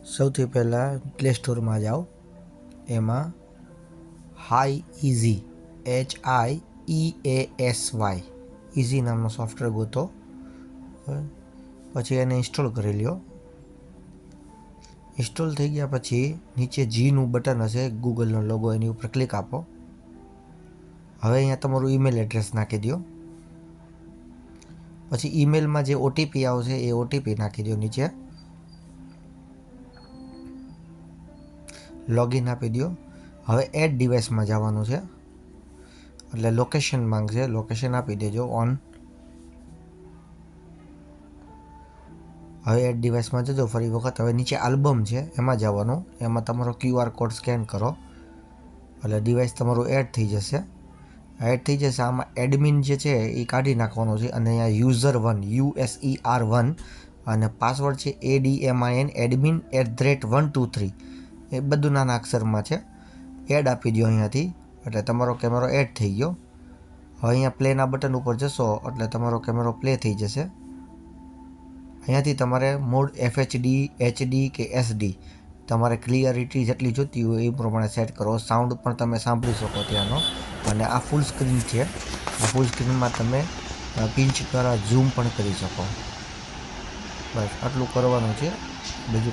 સૌથી પહેલાં પ્લે સ્ટોરમાં જાઓ, એમાં HiEasy HiEasy ઇઝી નામનો સોફ્ટવેર ગોતો, પછી એને ઇન્સ્ટોલ કરી લ્યો. ઇન્સ્ટોલ થઈ ગયા પછી નીચે જીનું બટન હશે, ગૂગલનો લોગો, એની ઉપર ક્લિક આપો. હવે અહીંયા તમારું ઈમેલ એડ્રેસ નાખી દો. પછી ઈમેલમાં જે ઓટીપી આવશે એ ઓટીપી નાખી દો. નીચે લોગિન આપી દો. હવે એડ ડિવાઇસમાં જવાનું છે, એટલે લોકેશન માંગશે, લોકેશન આપી દેજો ઓન. હવે એડ ડિવાઇસમાં જજો ફરી વખત. હવે નીચે આલ્બમ છે એમાં જવાનું, એમાં તમારો QR કોડ સ્કેન કરો એટલે ડિવાઇસ તમારું એડ થઈ જશે. એડ થઈ જશે. આમાં એડમિન જે છે એ કાઢી નાખવાનું છે, અને અહીંયા user1 USER1 અને પાસવર્ડ છે ADMIN admin@123, એ બધું નાના અક્ષરમાં છે. એડ આપી દો અહીંયાથી, એટલે તમારો કેમેરો એડ થઈ ગયો. હવે અહીંયા પ્લેના બટન ઉપર જશો એટલે તમારો કેમેરો પ્લે થઈ જશે. અહીંયાથી તમારે મોડ FHD HD કે SD તમારે ક્લિયરિટી જેટલી જોતી હોય એ પ્રમાણે સેટ કરો. સાઉન્ડ પણ તમે સાંભળી શકો ત્યાંનો. અને આ ફૂલ સ્ક્રીન છે, આ ફૂલ સ્ક્રીનમાં તમે પિંચ દ્વારા ઝૂમ પણ કરી શકો. બસ આટલું કરવાનું છે, બીજું